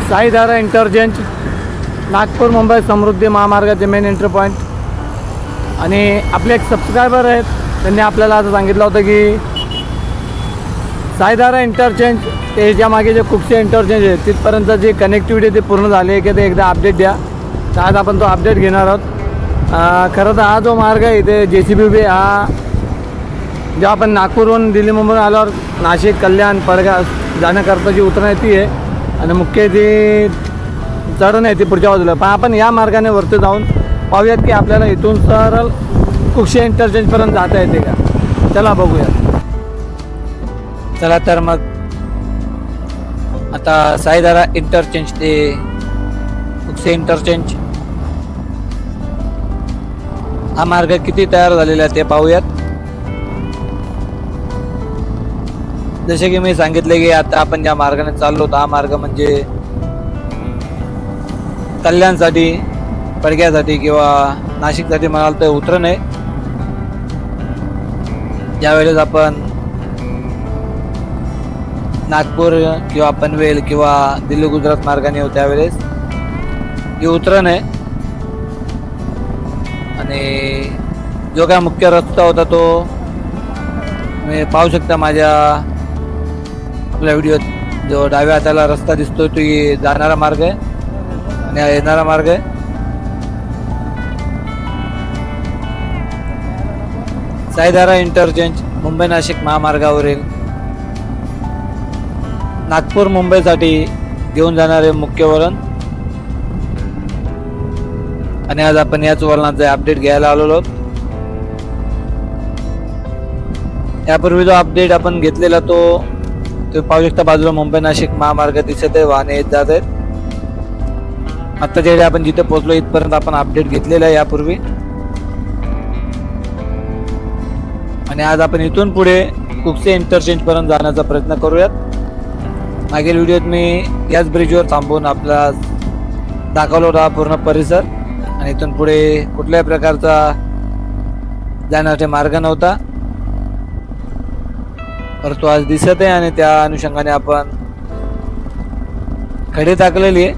साईधारा interchange, Nagpur Mumbai Samruddhi महामार्गाचे main entry point. आणि आपले एक सबस्क्रायबर आहेत, त्यांनी आपल्याला असं सांगितलं होतं की साईधारा इंटरचेंज ते ह्याच्या मागे जे कुक्षे इंटरचेंज आहे तिथपर्यंत जी कनेक्टिव्हिटी ती पूर्ण झाली आहे की ते एकदा अपडेट द्या. तर आज आपण तो अपडेट घेणार आहोत. खरं तर हा जो मार्ग आहे इथे JCB हा जेव्हा आपण नागपूरहून दिल्ली मुंबई आल्यावर नाशिक, कल्याण, पडगाव जाण्याकरता जी उतरण आहे ती आहे आणि मुख्य जी चढण आहे ती पुढच्या बाजूला. पण आपण या मार्गाने वरती जाऊन पाहूयात की आपल्याला इथून सरळ कुक्षे इंटरचेंजपर्यंत जाता येते का. चला बघूया. चला तर मग आता साईधारा इंटरचेंज ते कुक्षे इंटरचेंज हा मार्ग किती तयार झालेला आहे ते पाहूयात. जसे की मी सांगितले की आता आपण ज्या मार्गाने चाललो हा मार्ग म्हणजे कल्याणसाठी, पडग्यासाठी किंवा नाशिकसाठी म्हणाल तर उतरण आहे. ज्यावेळेस आपण नागपूर किंवा पनवेल किंवा दिल्ली गुजरात मार्गाने येऊ त्यावेळेस ही उतरण आहे. आणि जो काय मुख्य रस्ता होता तो तुम्ही पाहू शकता माझ्या आपल्या व्हिडिओत. जो डाव्या हाताला रस्ता दिसतोय तो जाणारा मार्ग आहे आणि हा येणारा मार्ग आहे. साईधारा इंटरचेंज मुंबई नाशिक महामार्गावरील नागपूर मुंबईसाठी घेऊन जाणारे मुख्य वळण. आणि आज आपण याच वळणाचा अपडेट घ्यायला आलेलो आहोत. यापूर्वी जो अपडेट आपण घेतलेला तो पाहू शकता बाजूला मुंबई नाशिक महामार्ग दिसत आहे, वाहने येत जात आहेत. आता जे आपण जिथे पोहोचलो इथपर्यंत आपण अपडेट घेतलेला आहे यापूर्वी. आणि आज आपण इथून पुढे कुक्षे इंटरचेंज पर्यंत जाण्याचा प्रयत्न करूयात. मागील व्हिडिओत मी याच ब्रिजवर थांबून आपला दाखवला होता पूर्ण परिसर आणि इथून पुढे कुठल्याही प्रकारचा जाण्यासाठी मार्ग नव्हता, परंतु आज दिसत आहे. आणि त्या अनुषंगाने आपण खडी टाकलेली आहे,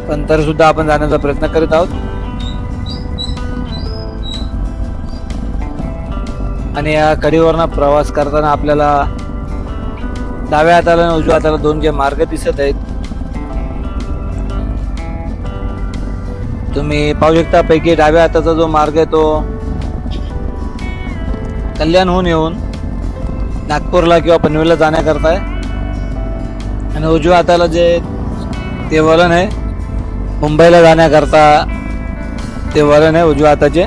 पण तरी सुद्धा आपण जाण्याचा प्रयत्न करीत आहोत. आणि या खडीवरनं प्रवास करताना आपल्याला डाव्या हाताला आणि उजव्या हाताला दोन जे मार्ग दिसत आहेत तुम्ही पाहू शकता. पैकी डाव्या हाताचा जो मार्ग आहे तो कल्याणहून येऊन नागपूरला किंवा पनवेलला जाण्याकरता आहे. आणि उजव्या हाताला जे ते वळण आहे मुंबईला जाण्याकरता ते वळण आहे उजव्या हाताचे.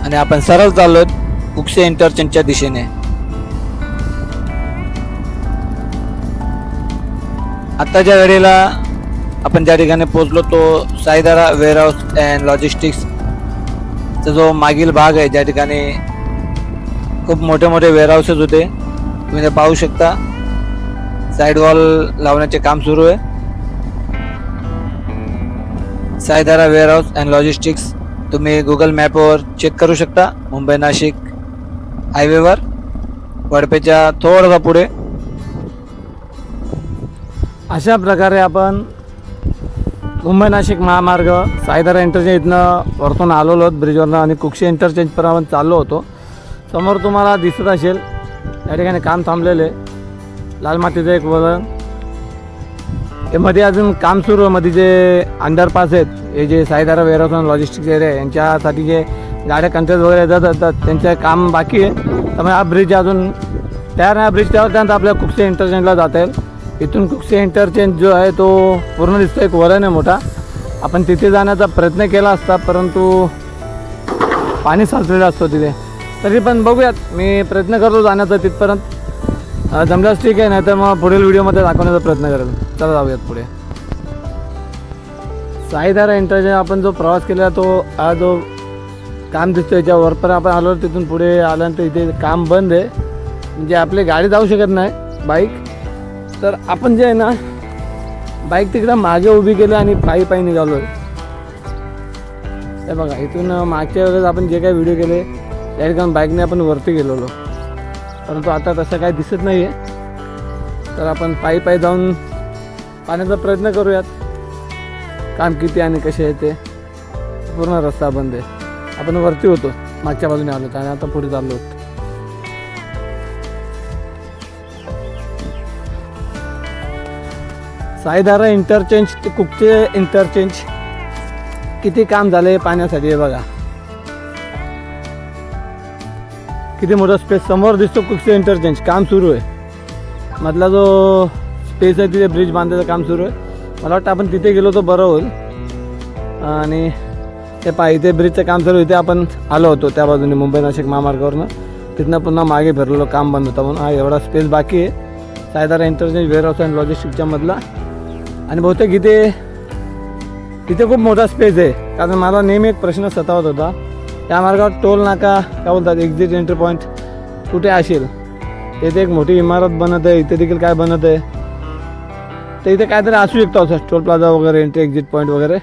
आणि आपण सरळ चाललो कुक्षे इंटरचेंजच्या दिशेने. आत्ताच्या वेळेला आपण ज्या ठिकाणी पोहोचलो तो साईधारा वेअरहाऊस अँड लॉजिस्टिक्सचा जो मागील भाग आहे, ज्या ठिकाणी खूप मोठे मोठे वेअरहाऊसेस होते तुम्ही ते पाहू शकता. साईड वॉल लावण्याचे काम सुरू आहे. साईधारा वेअरहाऊस अँड लॉजिस्टिक्स तुम्ही गुगल मॅपवर चेक करू शकता. मुंबई नाशिक हायवेवर वडपेच्या थोडासा पुढे. अशा प्रकारे आपण मुंबई नाशिक महामार्ग साईधारा इंटरचेंज इथनं वरतून आलेलो आहोत ब्रिजवरनं आणि कुक्षे इंटरचेंजपर्यंत चाललो होतो. समोर तुम्हाला दिसत असेल या ठिकाणी काम थांबलेले लाल मातीचं एक वळण. हे मध्ये अजून काम सुरू आहे. मध्ये जे अंडरपास आहेत हे जे साईधारा वेअरहाऊस आणि लॉजिस्टिक्स एरिया आहे यांच्यासाठी जे गाड्या कंटेनर वगैरे जातात त्यांचं काम बाकी आहे. त्यामुळे हा ब्रिज अजून तयार नाही. ब्रिज तयार त्यानंतर आपल्या कुक्षे इंटरचेंजला जाता येईल. इथून कुक्षे इंटरचेंज जो आहे तो पूर्ण दिसतो एक वळण आहे मोठा. आपण तिथे जाण्याचा प्रयत्न केला असता परंतु पाणी साचलेलं असतो तिथे. तरी पण बघूयात, मी प्रयत्न करतो जाण्याचा तिथपर्यंत. जमल्यास ठीक आहे, नाही तर मग पुढील व्हिडिओमध्ये दाखवण्याचा प्रयत्न करेल. चला जाऊयात पुढे. साईधारा इंटरचेंज आपण जो प्रवास केला तो हा जो काम दिसतो याच्या वरपर आपण आलो. तिथून पुढे आल्यानंतर इथे काम बंद आहे, म्हणजे आपली गाडी जाऊ शकत नाही बाईक. तर आपण जे आहे ना बाईक तिकडं मागे उभी केली आणि पायी पायी निघालो. हे बघा इथून मागच्या वेळेस आपण जे काही व्हिडिओ केले त्या ठिकाणी बाईकने आपण वरती गेलेलो, परंतु आता तसं काही दिसत नाही आहे. तर आपण पायी पायी जाऊन पाण्याचा प्रयत्न करूयात. काम किती आणि कसे आहे ते. पूर्ण रस्ता बंद आहे. आपण वरती होतो, मागच्या बाजूने आलो आणि आता पुढे चाललो होतो. साईधारा इंटरचेंज ते कुकचे इंटरचेंज किती काम झाले पाण्यासाठी हे बघा. किती मोठा स्पेस समोर दिसतो. कुकचे इंटरचेंज काम सुरू आहे. मधला जो स्पेस आहे तिथे ब्रिज बांधायचं काम सुरू आहे. मला वाटतं आपण तिथे गेलो तर बरं होईल. आणि ते इथे ब्रिजचं काम चालू इथे आपण आलो होतो त्या बाजूने मुंबई नाशिक महामार्गावरनं. तिथनं पुन्हा मागे फिरलेलो काम बंद होता म्हणून. हा एवढा स्पेस बाकी आहे साईधारा इंटरचेंज वेअरहाऊस अँड लॉजिस्टिकच्या मधला. आणि बहुतेक इथे खूप मोठा स्पेस आहे. कारण मला नेहमी एक प्रश्न सतावत होता, त्या मार्गावर टोल नाका काय बोलतात एक्झिट एंट्री पॉईंट कुठे असेल. तिथे एक मोठी इमारत बनत आहे, इथे देखील काय बनत आहे. तर इथे काहीतरी असू शकतो असं टोल प्लाझा वगैरे एंट्री एक्झिट पॉईंट वगैरे.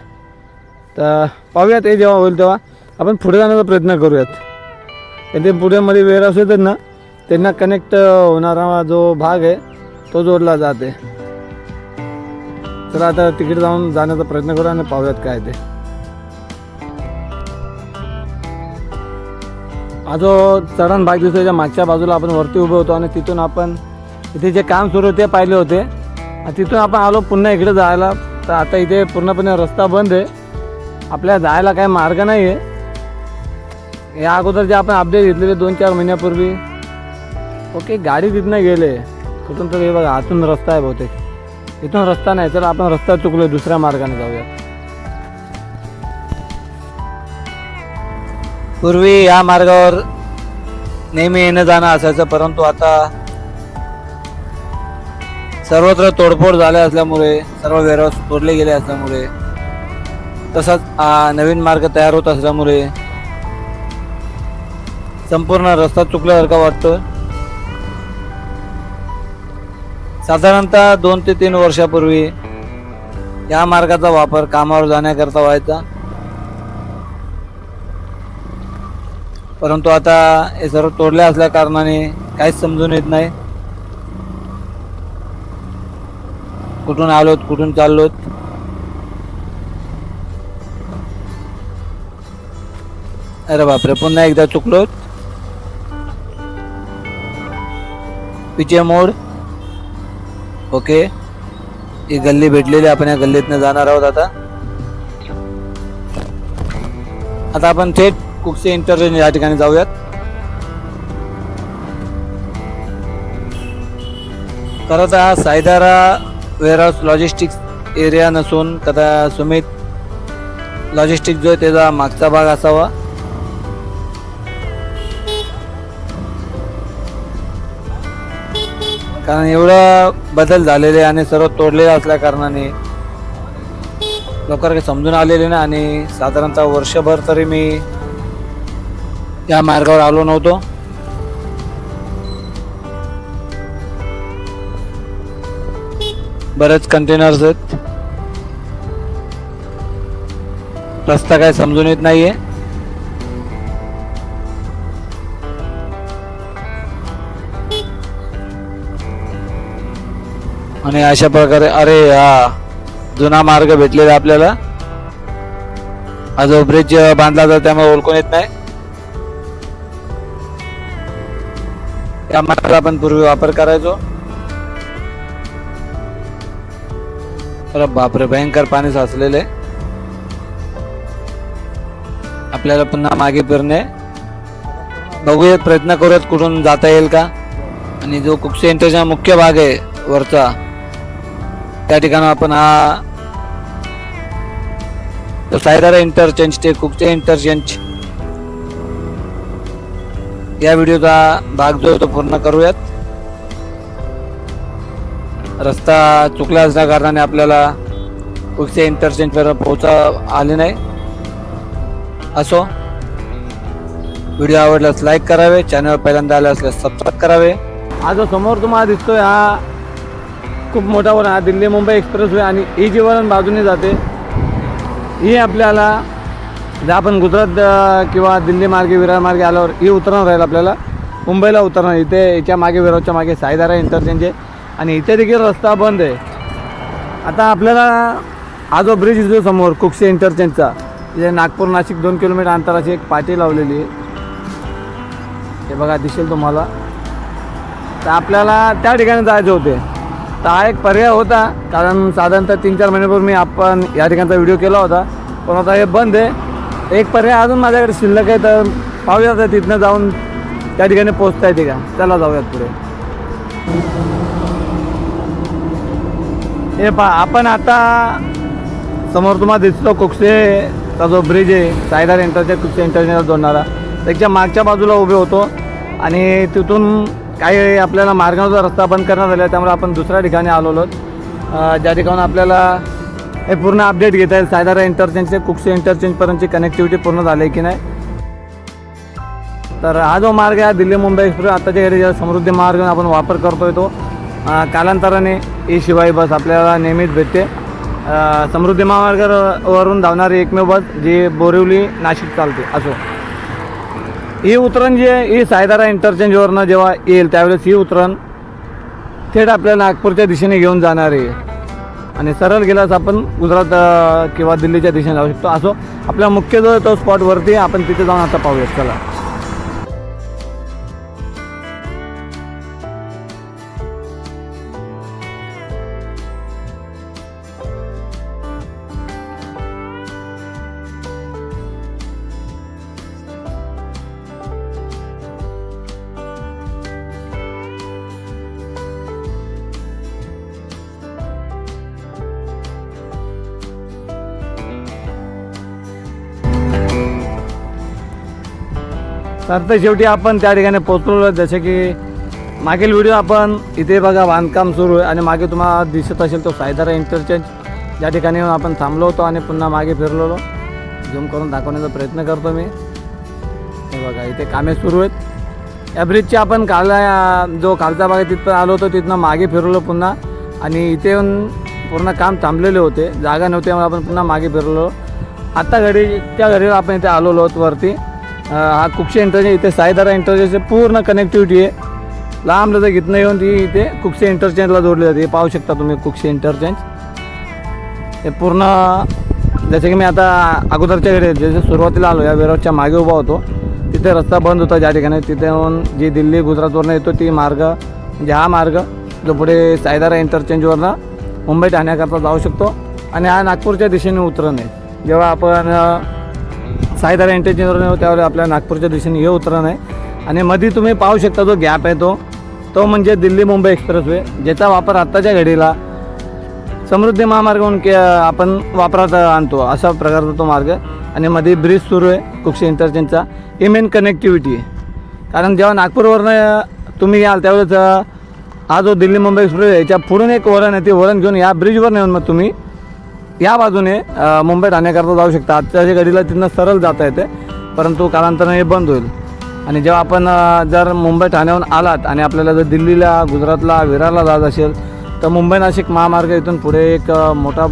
तर पाहूयात हे जेव्हा होईल तेव्हा आपण पुढे जाण्याचा प्रयत्न करूयात. ते पुढे मध्ये वेअरहाऊस येतात ना, त्यांना कनेक्ट होणारा जो भाग आहे तो जोडला जाते. चला आता तिकीट जाण्याचा प्रयत्न करू आणि पाहूयात काय ते. हा जो चढण भाग दिसतोय मागच्या बाजूला आपण वरती उभे होतो आणि तिथून आपण इथे जे काम सुरू होते पाहिले होते. आणि तिथून आपण आलो पुन्हा इकडे जायला. तर आता इथे पूर्णपणे रस्ता बंद आहे. आपल्याला जायला काही मार्ग नाही आहे. या अगोदर जे आपण अपडेट घेतलेले 2-4 महिन्यापूर्वी ओके गाडी तिथनं गेले कुठून तर हे बघा आतून रस्ता आहे बहुतेक. इथून रस्ता नाही तर आपण रस्ता चुकलो, दुसऱ्या मार्गाने जाऊया. पूर्वी या मार्गावर नेहमी येणं जाणं असायचं, परंतु आता सर्वत्र तोडफोड झाले असल्यामुळे सर्व वेअरहाऊस तोडले गेले असल्यामुळे तसाच नवीन मार्ग तयार होत असल्यामुळे संपूर्ण रस्ता चुकल्यासारखा वाटतो. साधारणतः 2 ते 3 वर्षापूर्वी या मार्गाचा वापर कामावर जाण्याकरता व्हायचा, परंतु आता हे सर्व तोडले असल्या कारणाने काहीच समजून येत नाही. कुठून आलोत कुठून चाललोत. अरे बापरे, पुन्हा एकदा चुकलोत. पिचे मोड ओके. ही गल्ली भेटलेली, आपण या गल्लीतनं जाणार आहोत. आता आपण थेट कुकचे इंटरचेंज या ठिकाणी जाऊयात. तर आता हा साईधारा वेअरहाऊस लॉजिस्टिक्स एरिया नसून कदा सुमित लॉजिस्टिक जो आहे त्याचा मागचा भाग असावा. कारण एवढा बदल झालेले आणि सर्व तोडलेले असल्या कारणाने लवकर काही समजून आलेले नाही. आणि साधारणतः वर्षभर तरी मी या मार्गावर आलो नव्हतो. बरेच कंटेनर्स आहेत. रस्ता काय समजून येत नाहीये. आणि अशा प्रकारे अरे हा जुना मार्ग भेटलेला आपल्याला. हा जो ब्रिज बांधला जातो त्यामुळे ओळखून येत नाही. या मार्गाचा आपण पूर्वी वापर करायचो. अरे बापरे, भयंकर पाणी साचलेले. आपल्याला पुन्हा मागे फिरणे. बघूयात, प्रयत्न करूयात कुठून जाता येईल का. आणि जो कुकचे इंटरचा मुख्य भाग आहे वरचा त्या ठिकाणी आपण हा साईधारा इंटरचेंज ते कुकचे इंटरचेंज या व्हिडिओचा भाग जो तो पूर्ण करूयात. रस्ता चुकला असल्या कारणाने आपल्याला कुकचे इंटरचेंज वर पोहोचता आले नाही. असो, व्हिडिओ आवडल्यास लाईक करावे, चॅनल पहिल्यांदा आले असल्यास सबस्क्राईब करावे. हा जो समोर तुम्हाला दिसतोय हा खूप मोठा वन, हा दिल्ली मुंबई एक्सप्रेसवे आणि ही जी वरून बाजूने जाते ही आपल्याला जर आपण गुजरात किंवा दिल्ली मार्गे विरार मार्गे आल्यावर ही उतरणार राहील. आपल्याला मुंबईला उतरणार. इथे याच्या मागे विरारच्या मागे साईधारा इंटरचेंज आहे. आणि इथे देखील रस्ता बंद आहे. आता आपल्याला हा जो ब्रिज दिसतो समोर कुक्षे इंटरचेंजचा, तिथे नागपूर नाशिक 2 किलोमीटर अंतराची एक पाटी लावलेली आहे. हे बघा दिसेल तुम्हाला. तर आपल्याला त्या ठिकाणी जायचे होते. तर हा एक पर्याय होता, कारण साधारणतः 3-4 महिन्यापूर्वी आपण या ठिकाणचा व्हिडिओ केला होता, पण आता हे बंद आहे. एक पर्याय अजून माझ्याकडे शिल्लक आहे, तर पाहूयात तिथनं जाऊन त्या ठिकाणी पोचता येते का. चला जाऊयात पुढे. हे पहा, आपण आता समोर तुम्हाला दिसतो कुक्षेचा जो ब्रिज आहे, सायदार इंटरचेंज कुक्षे इंटरचेंजला जोडणारा, त्याच्या मागच्या बाजूला उभे होतो आणि तिथून काही आपल्याला मार्गाचा रस्ता बंद करण्यात आला, त्यामुळे आपण दुसऱ्या ठिकाणी आलेलो आहोत, ज्या ठिकाणी आपल्याला हे पूर्ण अपडेट घेता येईल. सायदारा इंटरचेंज ते कुक्षे इंटरचेंजपर्यंतची कनेक्टिव्हिटी पूर्ण झाली आहे की नाही. तर हा जो मार्ग आहे दिल्ली मुंबई एक्सप्रेस आताच्या घरी समृद्धी मार्ग आपण वापर करतो आहे, तो कालांतराने ई शिवाई बस आपल्याला नेहमीच भेटते. समृद्धी महामार्गावरून धावणारी एकमेव बस जी बोरिवली नाशिक चालते. असो, ही उतरण जी आहे ही सायदारा इंटरचेंजवरनं जेव्हा येईल त्यावेळेस ही उतरण थेट आपल्याला नागपूरच्या दिशेने घेऊन जाणार आहे आणि सरळ गेल्यास आपण गुजरात किंवा दिल्लीच्या दिशेने जाऊ शकतो. असो, आपला मुख्य जो तो स्पॉटवरती आपण तिथे जाऊन आता पाहूयात. चला. तर शेवटी आपण त्या ठिकाणी पोचलो. जसे की मागील व्हिडिओ आपण इथे बघा बांधकाम सुरू आहे आणि मागे तुम्हाला दिसत असेल तो सायदारा इंटरचेंज, ज्या ठिकाणी आपण थांबलो होतो आणि पुन्हा मागे फिरलेलो. झूम करून दाखवण्याचा प्रयत्न करतो मी. हे बघा इथे कामे सुरू आहेत. या ब्रिजची आपण जो खालचा भाग आहे तिथं आलो होतो, तिथनं मागे फिरलो पुन्हा आणि इथे येऊन पूर्ण काम थांबलेले होते, जागा नव्हती, त्यामुळे आपण पुन्हा मागे फिरलो. आता त्या घरी आपण इथे आलेलो आहोत वरती. हा कुक्षे इंटरचेंज, इथे सायदारा इंटरचेंजची पूर्ण कनेक्टिव्हिटी आहे. लांब लजक इथनं येऊन ती इथे कुक्षे इंटरचेंजला जोडली जाते. पाहू शकता तुम्ही कुक्षे इंटरचेंज. हे पूर्ण जसे की मी आता अगोदरच्या घरी जसे सुरुवातीला आलो या वेरोजच्या मागे उभा होतो, तिथे रस्ता बंद होता ज्या ठिकाणी. तिथे येऊन जी दिल्ली गुजरातवरनं येतो ती मार्ग म्हणजे हा मार्ग जो पुढे सायदारा इंटरचेंजवरनं मुंबई ठाण्याकरता जाऊ शकतो आणि हा नागपूरच्या दिशेने उतरण आहे. जेव्हा आपण सायदारा इंटरचेंजवर येऊ त्यावेळी आपल्याला नागपूरच्या दिशेने हे उतरण आहे आणि मध्ये तुम्ही पाहू शकता जो गॅप आहे तो म्हणजे दिल्ली मुंबई एक्सप्रेसवे, ज्याचा वापर आत्ताच्या घडीला समृद्धी महामार्ग म्हणून आपण वापरात आणतो, अशा प्रकारचा तो मार्ग. आणि मध्ये ब्रिज सुरू आहे कुक्षे इंटरचेंजचा. ही मेन कनेक्टिव्हिटी आहे, कारण जेव्हा नागपूरवरनं तुम्ही याल त्यावेळेस हा जो दिल्ली मुंबई एक्सप्रेस आहे याच्या पुढून एक वळण आहे, ते वळण घेऊन या ब्रिजवर नेऊन मग तुम्ही या बाजूने मुंबई ठाण्याकरता जाऊ शकता. आजच्या घडीला तिथनं सरळ जाता येते, परंतु कालांतराने हे बंद होईल. आणि जेव्हा आपण जर मुंबई ठाण्याहून आलात आणि आपल्याला जर दिल्लीला गुजरातला विरारला जात असेल तर मुंबई नाशिक महामार्ग इथून पुढे एक मोठा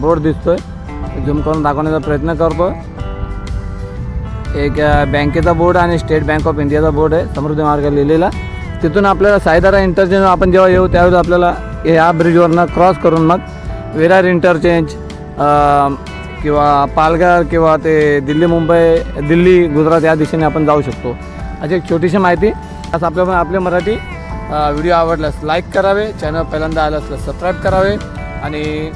बोर्ड दिसतो आहे, झूम करून दाखवण्याचा प्रयत्न करतो. एक बँकेचा बोर्ड आणि स्टेट बँक ऑफ इंडियाचा बोर्ड आहे समृद्धी मार्ग लिहिलेला. तिथून आपल्याला सायदारा इंटरचेंज आपण जेव्हा येऊ त्यावेळेस आपल्याला ह्या ब्रिजवरनं क्रॉस करून मग विरार इंटरचेंज किंवा पालघर किंवा ते दिल्ली गुजरात या दिशेने आपण जाऊ शकतो. अशी एक छोटीशी माहिती. असं आपले मराठी व्हिडिओ आवडल्यास लाईक करावे, चॅनल पहिल्यांदा आलं असल्यास सबस्क्राईब करावे आणि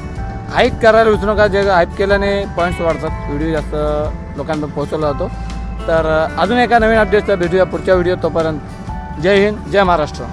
हाईक करायला विसरू नका. जे हाईक केल्याने पॉईंट्स वाढतात, व्हिडिओ जास्त लोकांपर्यंत पोहोचवला जातो. तर अजून एका नवीन अपडेटचा भेटूया पुढच्या व्हिडिओ. तोपर्यंत जय हिंद, जय महाराष्ट्र.